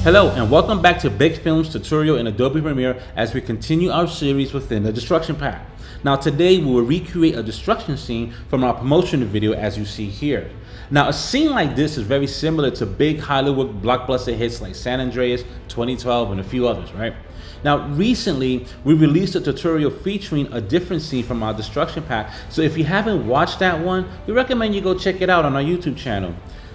Hello and welcome back to BIGFILMS tutorial in Adobe Premiere as we continue our series within the destruction pack. Now today we will recreate a destruction scene from our promotional video as you see here. Now a scene like this is very similar to big Hollywood blockbuster hits like San Andreas, 2012 and a few others, right? Now recently we released a tutorial featuring a different scene from our destruction pack, so if you haven't watched that one, we recommend you go check it out on our YouTube channel.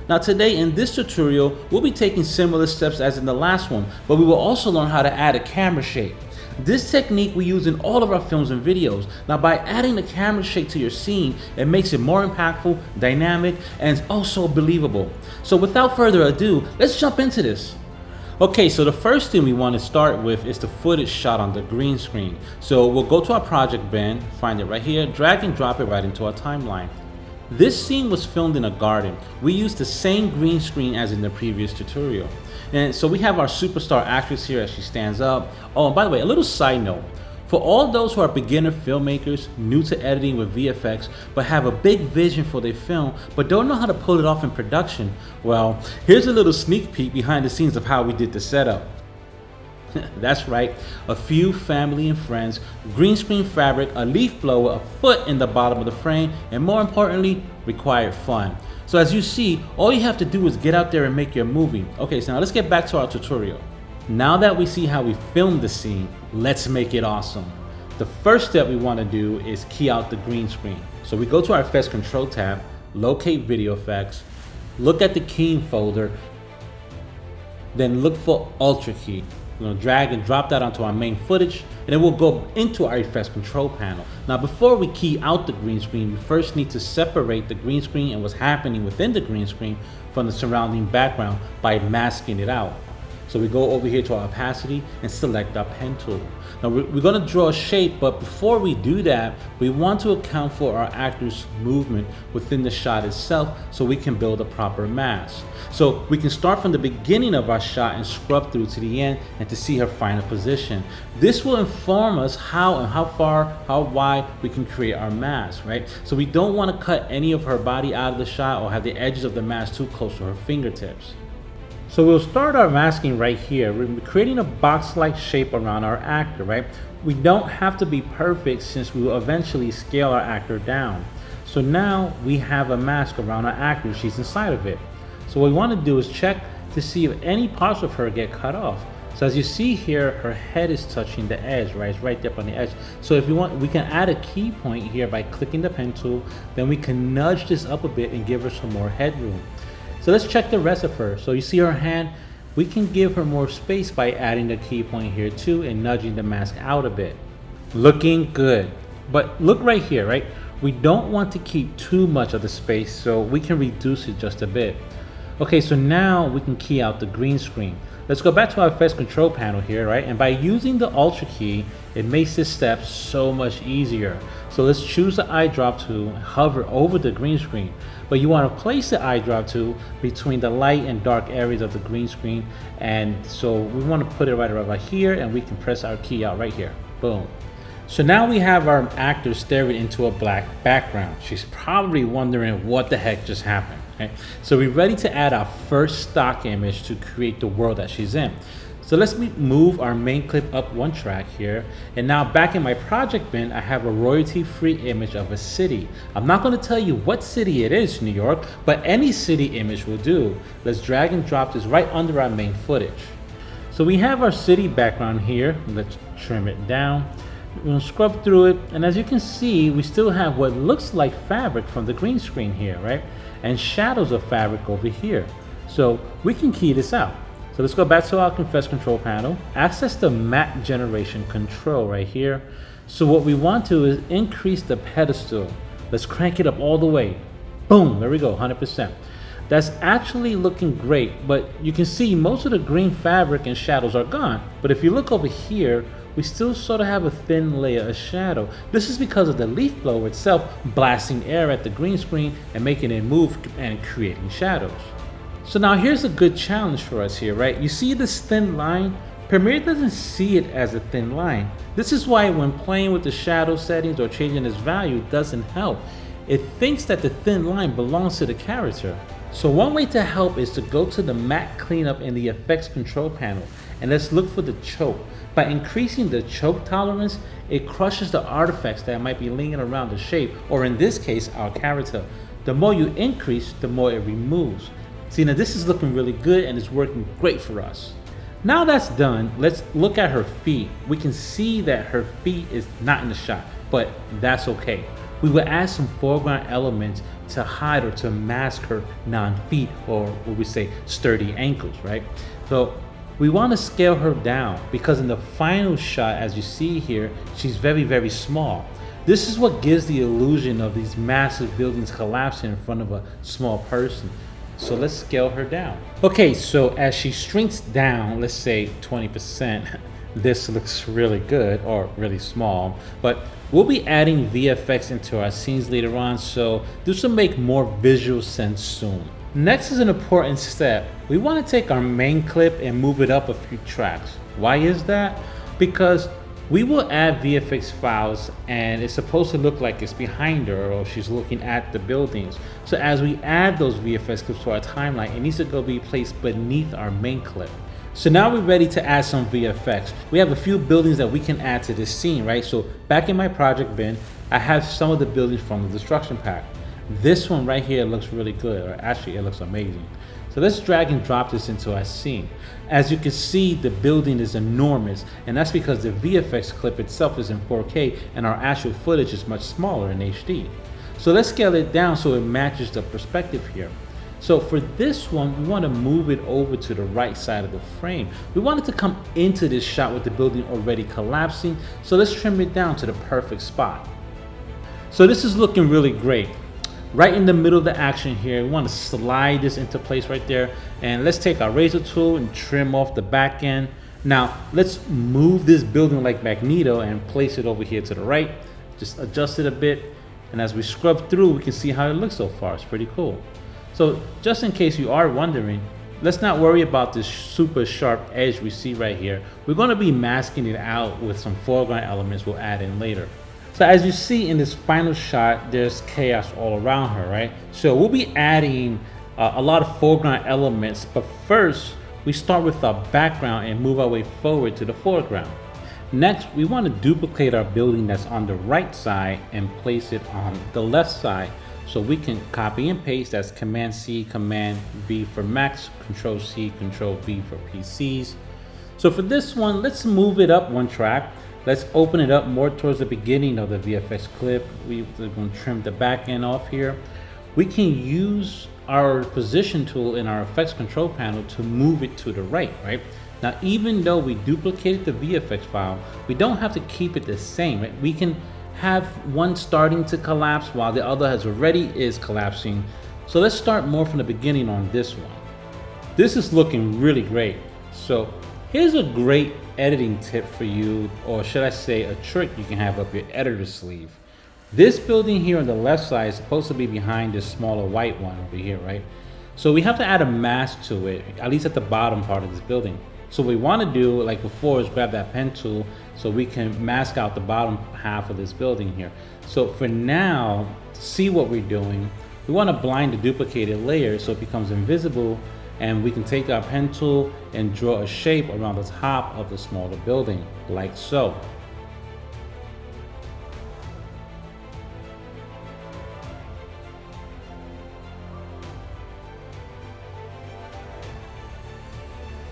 Now today in this tutorial, we'll be taking similar steps as in the last one, but we will also learn how to add a camera shake. This technique we use in all of our films and videos. Now by adding the camera shake to your scene, it makes it more impactful, dynamic, and also believable. So without further ado, let's jump into this. Okay, so the first thing we want to start with is the footage shot on the green screen. So we'll go to our project bin, find it right here, drag and drop it right into our timeline. This scene was filmed in a garden. We used the same green screen as in the previous tutorial. And so we have our superstar actress here as she stands up. Oh, and by the way, a little side note. For all those who are beginner filmmakers, new to editing with VFX, but have a big vision for their film, but don't know how to pull it off in production, well, here's a little sneak peek behind the scenes of how we did the setup. That's right, a few family and friends, green screen fabric, a leaf blower, a foot in the bottom of the frame, and more importantly, required fun. So as you see, all you have to do is get out there and make your movie. Okay, so now let's get back to our tutorial. Now that we see how we filmed the scene, let's make it awesome. The first step we want to do is key out the green screen. So we go to our Effects Control tab, locate Video Effects, look at the keying folder, then look for Ultra Key. We're going to drag and drop that onto our main footage, and then we'll go into our effects control panel. Now before we key out the green screen, we first need to separate the green screen and what's happening within the green screen from the surrounding background by masking it out. So we go over here to our opacity and select our pen tool. Now we're going to draw a shape, but before we do that, we want to account for our actor's movement within the shot itself so we can build a proper mask. So we can start from the beginning of our shot and scrub through to the end and to see her final position. This will inform us how and how far, how wide we can create our mask, right? So we don't want to cut any of her body out of the shot or have the edges of the mask too close to her fingertips. So we'll start our masking right here. We're creating a box-like shape around our actor, right? We don't have to be perfect since we will eventually scale our actor down. So now we have a mask around our actor. She's inside of it. So what we want to do is check to see if any parts of her get cut off. So as you see here, her head is touching the edge, right? It's right there up on the edge. So if you want, we can add a key point here by clicking the pen tool. Then we can nudge this up a bit and give her some more headroom. So let's check the rest of her. So you see her hand, we can give her more space by adding the key point here too and nudging the mask out a bit. Looking good. But look right here, right? We don't want to keep too much of the space, so we can reduce it just a bit. Okay, so now we can key out the green screen. Let's go back to our effects control panel here, right? And by using the Ultra key, it makes this step so much easier. So let's choose the eye drop tool and hover over the green screen. But you want to place the eye drop tool between the light and dark areas of the green screen. And so we want to put it right about here, and we can press our key out right here. Boom. So now we have our actor staring into a black background. She's probably wondering what the heck just happened. Okay? So we're ready to add our first stock image to create the world that she's in. So let's move our main clip up one track here. And now back in my project bin, I have a royalty-free image of a city. I'm not going to tell you what city it is, New York, but any city image will do. Let's drag and drop this right under our main footage. So we have our city background here. Let's trim it down. We're going to scrub through it, and as you can see, we still have what looks like fabric from the green screen here, right? And shadows of fabric over here. So we can key this out. So let's go back to our Effects Control panel, access the matte generation control right here. So what we want to is increase the pedestal. Let's crank it up all the way. Boom, there we go, 100%. That's actually looking great, but you can see most of the green fabric and shadows are gone. But if you look over here, we still sort of have a thin layer of shadow. This is because of the leaf blower itself blasting air at the green screen and making it move and creating shadows. So now here's a good challenge for us here, right? You see this thin line? Premiere doesn't see it as a thin line. This is why when playing with the shadow settings or changing its value doesn't help. It thinks that the thin line belongs to the character. So one way to help is to go to the matte cleanup in the effects control panel and let's look for the choke. By increasing the choke tolerance, it crushes the artifacts that might be lingering around the shape, or in this case, our character. The more you increase, the more it removes. See, now this is looking really good and it's working great for us. Now that's done, let's look at her feet. We can see that her feet is not in the shot, but that's okay. We will add some foreground elements to hide or to mask her non-feet, or what we say sturdy ankles, right? So we want to scale her down because in the final shot, as you see here, she's very, very small. This is what gives the illusion of these massive buildings collapsing in front of a small person. So let's scale her down. Okay, so as she shrinks down, let's say 20%, this looks really good or really small, but we'll be adding VFX into our scenes later on, so this will make more visual sense soon. Next is an important step. We want to take our main clip and move it up a few tracks. Why is that? Because we will add VFX files and it's supposed to look like it's behind her or she's looking at the buildings. So as we add those VFX clips to our timeline, it needs to go be placed beneath our main clip. So now we're ready to add some VFX. We have a few buildings that we can add to this scene, right? So back in my project bin, I have some of the buildings from the destruction pack. This one right here looks really good, or actually it looks amazing. So let's drag and drop this into our scene. As you can see, the building is enormous, and that's because the VFX clip itself is in 4K and our actual footage is much smaller in HD. So let's scale it down so it matches the perspective here. So for this one, we want to move it over to the right side of the frame. We want it to come into this shot with the building already collapsing, so let's trim it down to the perfect spot. So this is looking really great. Right in the middle of the action here, we want to slide this into place right there, and let's take our razor tool and trim off the back end. Now let's move this building like Magneto and place it over here to the right. Just adjust it a bit, and as we scrub through, we can see how it looks so far. It's pretty cool. So just in case you are wondering, let's not worry about this super sharp edge we see right here. We're going to be masking it out with some foreground elements we'll add in later. So as you see in this final shot, there's chaos all around her, right? So we'll be adding a lot of foreground elements, but first we start with our background and move our way forward to the foreground. Next, we want to duplicate our building that's on the right side and place it on the left side. So we can copy and paste. That's Command C, Command V for Macs, Control C, Control V for PCs. So for this one, let's move it up one track. Let's open it up more towards the beginning of the VFX clip. We're going to trim the back end off here. We can use our position tool in our effects control panel to move it to the right, right? Now, even though we duplicated the VFX file, we don't have to keep it the same, right? We can have one starting to collapse while the other has already is collapsing. So let's start more from the beginning on this one. This is looking really great. So here's a great editing tip for you, or should I say a trick you can have up your editor's sleeve. This building here on the left side is supposed to be behind this smaller white one over here, right? So we have to add a mask to it, at least at the bottom part of this building. So what we want to do, like before, is grab that pen tool so we can mask out the bottom half of this building here. So for now, to see what we're doing, we want to blind the duplicated layer so it becomes invisible, and we can take our pen tool and draw a shape around the top of the smaller building, like so.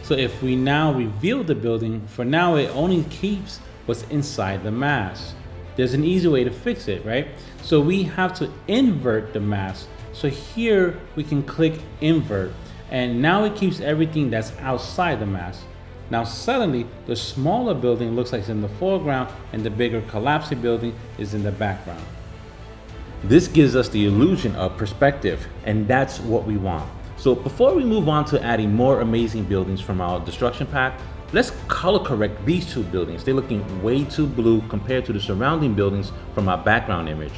So if we now reveal the building, for now it only keeps what's inside the mask. There's an easy way to fix it, right? So we have to invert the mask. So here we can click invert, and now it keeps everything that's outside the mask. Now suddenly the smaller building looks like it's in the foreground and the bigger collapsing building is in the background. This gives us the illusion of perspective, and that's what we want. So before we move on to adding more amazing buildings from our destruction pack, let's color correct these two buildings. They're looking way too blue compared to the surrounding buildings from our background image.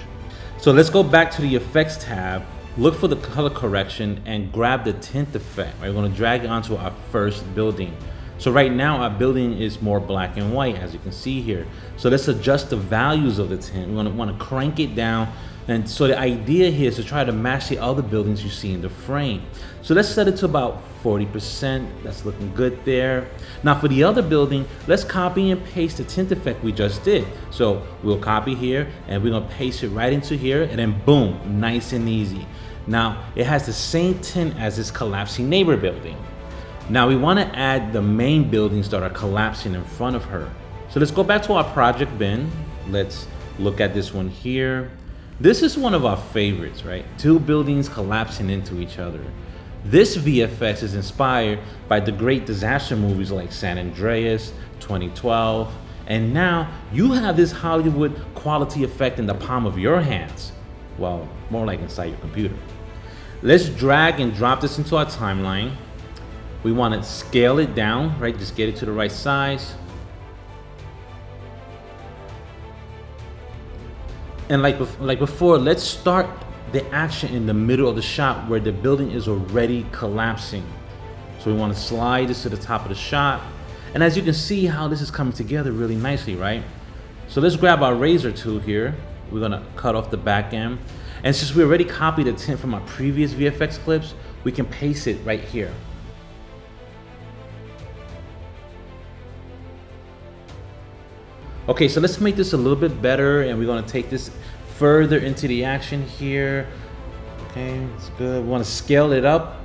So let's go back to the effects tab, look for the color correction, and grab the tint effect. We're going to drag it onto our first building. So right now our building is more black and white, as you can see here. So let's adjust the values of the tint. We want to crank it down. And so the idea here is to try to match the other buildings you see in the frame. So let's set it to about 40%. That's looking good there. Now for the other building, let's copy and paste the tint effect we just did. So we'll copy here and we're gonna paste it right into here, and then boom, nice and easy. Now it has the same tint as this collapsing neighbor building. Now we want to add the main buildings that are collapsing in front of her. So let's go back to our project bin. Let's look at this one here. This is one of our favorites, right? Two buildings collapsing into each other. This VFX is inspired by the great disaster movies like San Andreas, 2012, and now you have this Hollywood quality effect in the palm of your hands. Well, more like inside your computer. Let's drag and drop this into our timeline. We want to scale it down, right? Just get it to the right size. And like before, let's start the action in the middle of the shot where the building is already collapsing. So we want to slide this to the top of the shot. And as you can see how this is coming together really nicely, right? So let's grab our razor tool here. We're gonna cut off the back end. And since we already copied the tint from our previous VFX clips, we can paste it right here. Okay, so let's make this a little bit better, and we're gonna take this further into the action here. Okay, it's good. We wanna scale it up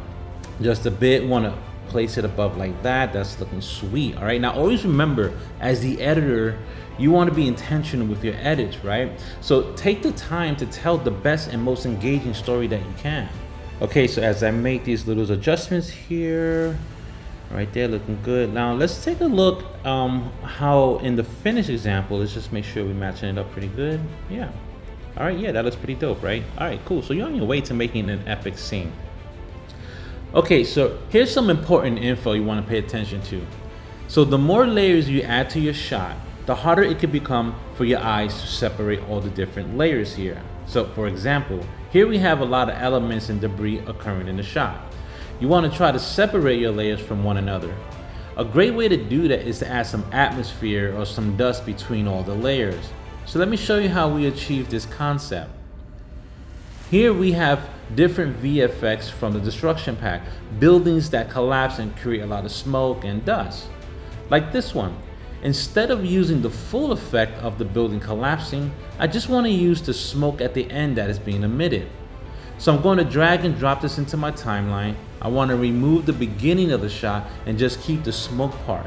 just a bit. We wanna place it above like that. That's looking sweet, all right? Now, always remember, as the editor, you wanna be intentional with your edits, right? So take the time to tell the best and most engaging story that you can. Okay, so as I make these little adjustments here, right there, looking good. Now let's take a look how in the finished example, let's just make sure we're matching it up pretty good. Yeah. All right, yeah, that looks pretty dope, right? All right, cool. So you're on your way to making an epic scene. Okay, so here's some important info you want to pay attention to. So the more layers you add to your shot, the harder it can become for your eyes to separate all the different layers here. So for example, here we have a lot of elements and debris occurring in the shot. You want to try to separate your layers from one another. A great way to do that is to add some atmosphere or some dust between all the layers. So let me show you how we achieve this concept. Here we have different VFX from the destruction pack, buildings that collapse and create a lot of smoke and dust. Like this one. Instead of using the full effect of the building collapsing, I just want to use the smoke at the end that is being emitted. So I'm going to drag and drop this into my timeline. I want to remove the beginning of the shot and just keep the smoke part.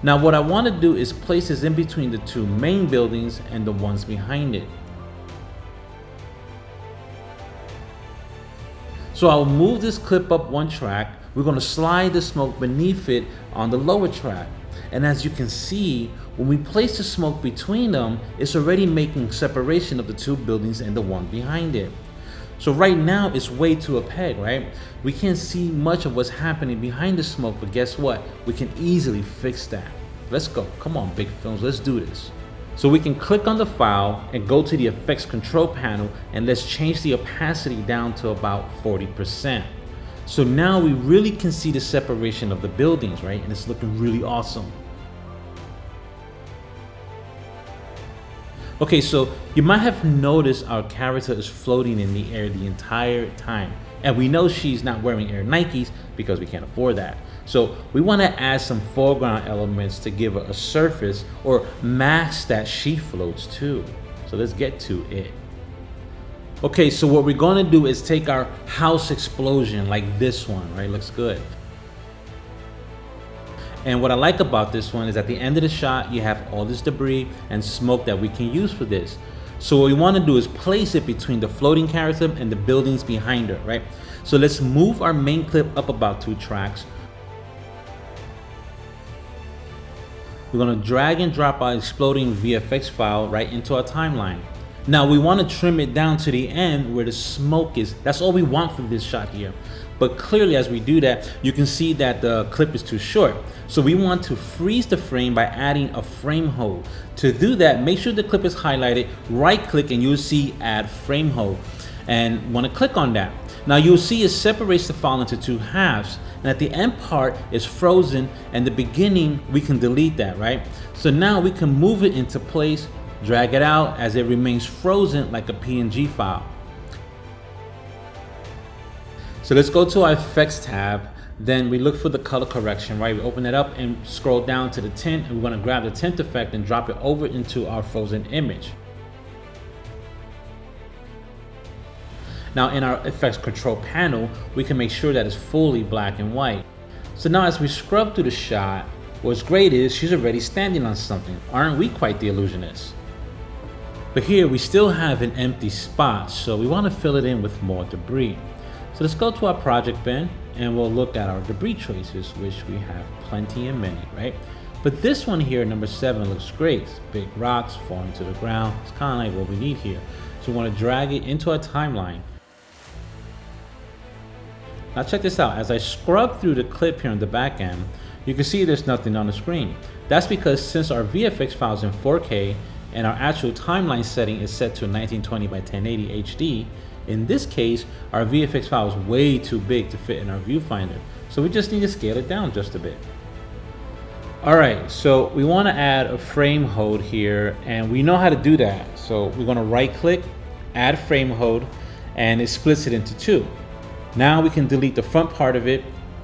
Now what I want to do is place this in between the two main buildings and the ones behind it. So I'll move this clip up one track. We're going to slide the smoke beneath it on the lower track. And as you can see, when we place the smoke between them, it's already making separation of the two buildings and the one behind it. So right now it's way too opaque, right? We can't see much of what's happening behind the smoke, but guess what? We can easily fix that. Let's go. Come on, BIGFILMS, let's do this. So we can click on the file and go to the effects control panel, and let's change the opacity down to about 40%. So now we really can see the separation of the buildings, right? And it's looking really awesome. Okay, so you might have noticed our character is floating in the air the entire time. And we know she's not wearing Air Nikes because we can't afford that. So we want to add some foreground elements to give her a surface or mask that she floats to. So let's get to it. Okay, so what we're going to do is take our house explosion like this one, right? Looks good. And what I like about this one is at the end of the shot, you have all this debris and smoke that we can use for this. So what we want to do is place it between the floating character and the buildings behind her, right? So let's move our main clip up about 2 tracks. We're going to drag and drop our exploding VFX file right into our timeline. Now we want to trim it down to the end where the smoke is. That's all we want for this shot here. But clearly as we do that, you can see that the clip is too short. So we want to freeze the frame by adding a frame hold. To do that, make sure the clip is highlighted, right click, and you'll see add frame hold. and want to click on that. Now you'll see it separates the file into two halves, and at the end part is frozen, and the beginning we can delete that, right? So now we can move it into place, drag it out as it remains frozen like a PNG file. So let's go to our effects tab. Then we look for the color correction, right? We open it up and scroll down to the tint, and we're going to grab the tint effect and drop it over into our frozen image. Now in our effects control panel, we can make sure that it's fully black and white. So now as we scrub through the shot, what's great is she's already standing on something. Aren't we quite the illusionists? But here we still have an empty spot, so we want to fill it in with more debris. So let's go to our project bin and we'll look at our debris choices, which we have plenty and many, right? But this one here, number 7, looks great. It's big rocks falling to the ground. It's kind of like what we need here. So we want to drag it into our timeline. Now check this out. As I scrub through the clip here on the back end, you can see there's nothing on the screen. That's because since our VFX file is in 4K and our actual timeline setting is set to 1920 by 1080 HD, in this case, our VFX file is way too big to fit in our viewfinder. So we just need to scale it down just a bit. All right, so we want to add a frame hold here, and we know how to do that. So we're going to right click, add frame hold, and it splits it into two. Now we can delete the front part of it,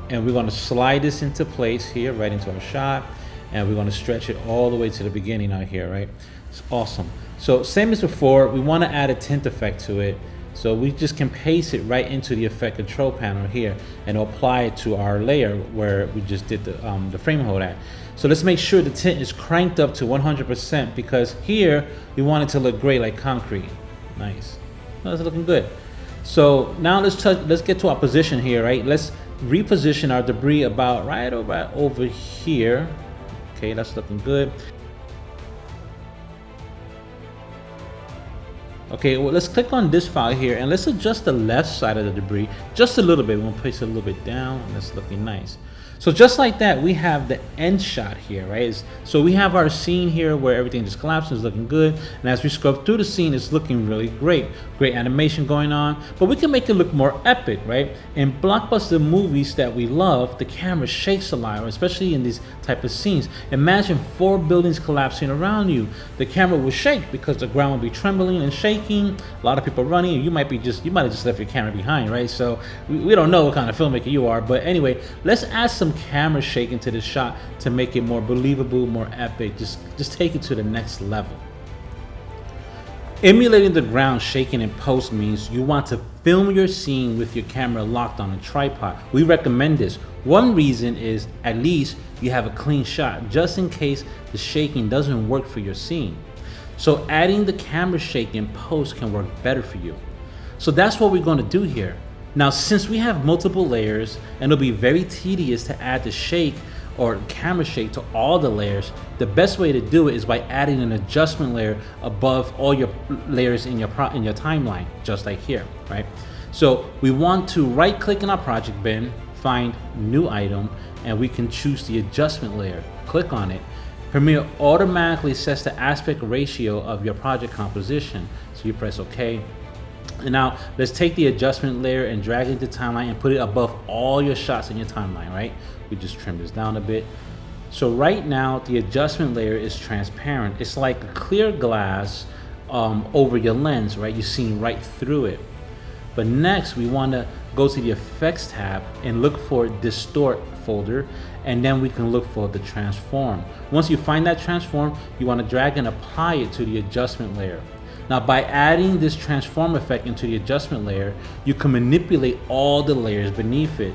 and we're going to slide this into place here, right into our shot, and we're going to stretch it all the way to the beginning out here, right? It's awesome. So same as before, we want to add a tint effect to it. So we just can paste it right into the effect control panel here and apply it to our layer where we just did the frame hold at. So let's make sure the tint is cranked up to 100% because here we want it to look great like concrete. Nice. That's looking good. So now let's get to our position here, right? Let's reposition our debris about right over here. Okay, that's looking good. Okay, well, let's click on this file here and let's adjust the left side of the debris just a little bit. We'll place it a little bit down and that's looking nice. So just like that, we have the end shot here, right? So we have our scene here where everything just collapses, looking good. And as we scrub through the scene, it's looking really great. Great animation going on, but we can make it look more epic, right? In blockbuster movies that we love, the camera shakes a lot, especially in these type of scenes. Imagine 4 buildings collapsing around you. The camera will shake because the ground will be trembling and shaking. A lot of people running, and you might have just left your camera behind, right? So we don't know what kind of filmmaker you are, but anyway, let's add some camera shake into this shot to make it more believable, more epic. Just take it to the next level. Emulating the ground shaking in post means you want to film your scene with your camera locked on a tripod. We recommend this. One reason is at least you have a clean shot just in case the shaking doesn't work for your scene. So adding the camera shake in post can work better for you. So that's what we're going to do here. Now, since we have multiple layers and it'll be very tedious to add the shake or camera shake to all the layers, the best way to do it is by adding an adjustment layer above all your layers in your timeline, just like here, right? So we want to right click in our project bin, find new item, and we can choose the adjustment layer. Click on it. Premiere automatically sets the aspect ratio of your project composition. So you press OK. And now let's take the adjustment layer and drag it into timeline and put it above all your shots in your timeline, right? We just trim this down a bit. So right now the adjustment layer is transparent. It's like a clear glass over your lens, right? You're seeing right through it. But next we want to go to the effects tab and look for distort folder, and then we can look for the transform. Once you find that transform, you want to drag and apply it to the adjustment layer. Now by adding this transform effect into the adjustment layer, you can manipulate all the layers beneath it.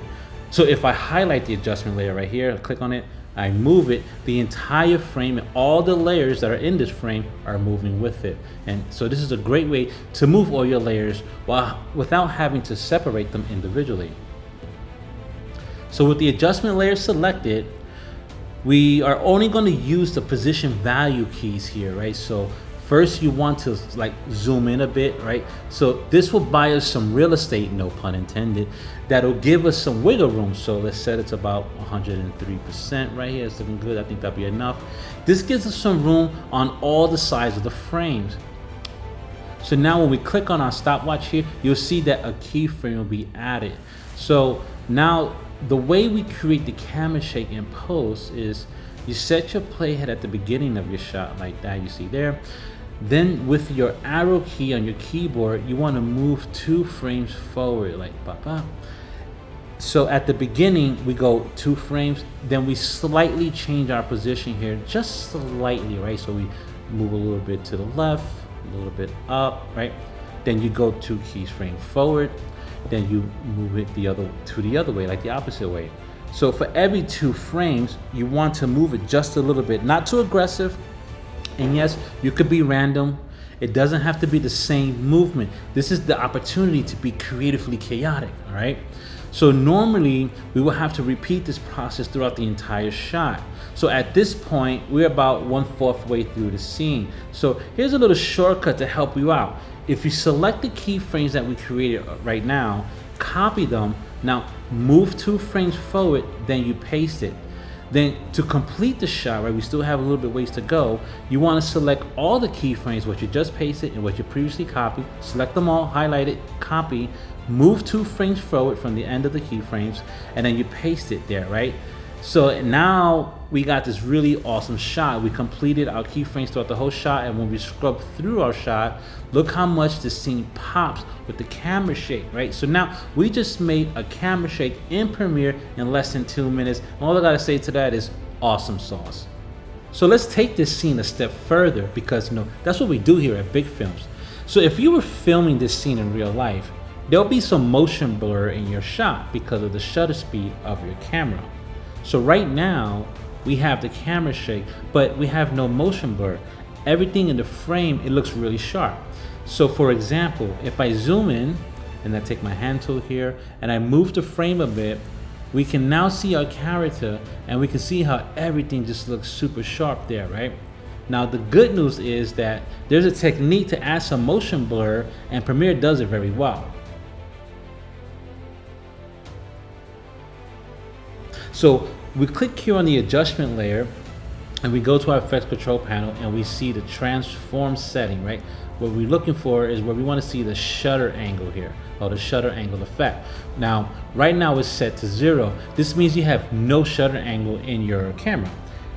So if I highlight the adjustment layer right here, click on it, I move it, the entire frame and all the layers that are in this frame are moving with it. And so this is a great way to move all your layers without having to separate them individually. So with the adjustment layer selected, we are only going to use the position value keys here, right? So first you want to like zoom in a bit, right? So this will buy us some real estate, no pun intended, that'll give us some wiggle room. So let's set it to about 103% right here. It's looking good. I think that'll be enough. This gives us some room on all the sides of the frames. So now when we click on our stopwatch here, you'll see that a keyframe will be added. So now the way we create the camera shake in post is you set your playhead at the beginning of your shot like that, you see there. Then with your arrow key on your keyboard, you want to move 2 frames forward like pop up. So at the beginning we go 2 frames, then we slightly change our position here, just slightly, right? So we move a little bit to the left, a little bit up, right? Then you go 2 keyframes forward, then you move it the other way, like the opposite way. So for every 2 frames, you want to move it just a little bit, not too aggressive. And yes, you could be random. It doesn't have to be the same movement. This is the opportunity to be creatively chaotic, all right? So normally we will have to repeat this process throughout the entire shot. So at this point, we're about 1/4 way through the scene. So here's a little shortcut to help you out. If you select the keyframes that we created right now, copy them, now move 2 frames forward, then you paste it. Then to complete the shot, right, we still have a little bit ways to go. You want to select all the keyframes, what you just pasted and what you previously copied. Select them all, highlight it, copy, move 2 frames forward from the end of the keyframes, and then you paste it there, right? So now we got this really awesome shot. We completed our keyframes throughout the whole shot, and when we scrub through our shot, look how much the scene pops with the camera shake, right? So now we just made a camera shake in Premiere in less than 2 minutes. And all I gotta say to that is awesome sauce. So let's take this scene a step further, because that's what we do here at BIGFILMS. So if you were filming this scene in real life, there'll be some motion blur in your shot because of the shutter speed of your camera. So right now we have the camera shake, but we have no motion blur. Everything in the frame, it looks really sharp. So for example, if I zoom in and I take my hand tool here and I move the frame a bit, we can now see our character and we can see how everything just looks super sharp there, right? Now the good news is that there's a technique to add some motion blur, and Premiere does it very well. So we click here on the adjustment layer and we go to our effects control panel and we see the transform setting, right? What we're looking for is where we want to see the shutter angle here, or the shutter angle effect. Now, right now it's set to 0. This means you have no shutter angle in your camera.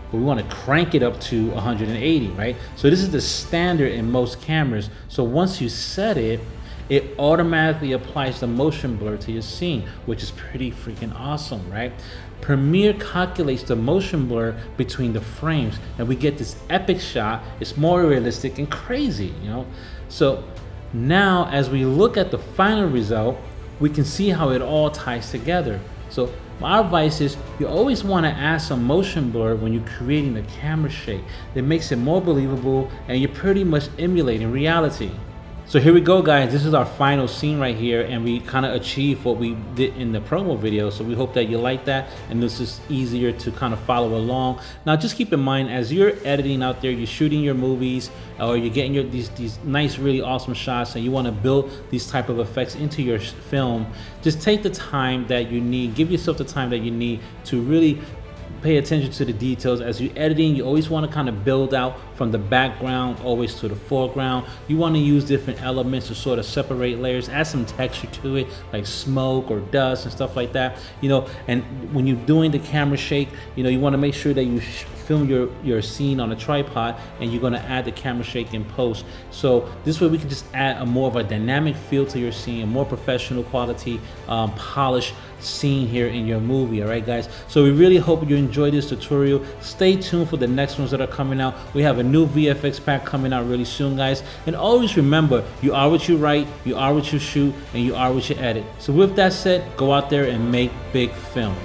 But we want to crank it up to 180, right? So this is the standard in most cameras. So once you set it, it automatically applies the motion blur to your scene, which is pretty freaking awesome, right? Premiere calculates the motion blur between the frames and we get this epic shot. It's more realistic and crazy, So now as we look at the final result, we can see how it all ties together. So my advice is you always want to add some motion blur when you're creating the camera shake. That makes it more believable and you're pretty much emulating reality. So here we go, guys. This is our final scene right here, and we kind of achieved what we did in the promo video. So we hope that you like that, and this is easier to kind of follow along. Now, just keep in mind, as you're editing out there, you're shooting your movies, or you're getting these nice, really awesome shots, and you want to build these type of effects into your film, just take the time that you need. Give yourself the time that you need to really pay attention to the details. As you're editing, you always want to kind of build out from the background always to the foreground. You want to use different elements to sort of separate layers, add some texture to it, like smoke or dust and stuff like that. And when you're doing the camera shake, you want to make sure that you film your scene on a tripod, and you're going to add the camera shake in post. So this way we can just add a more of a dynamic feel to your scene, a more professional quality, polished scene here in your movie. All right, guys, so we really hope you enjoyed this tutorial. Stay tuned for the next ones that are coming out. We have a new VFX pack coming out really soon, guys, and always remember, you are what you write, you are what you shoot, and you are what you edit. So with that said, go out there and make big films.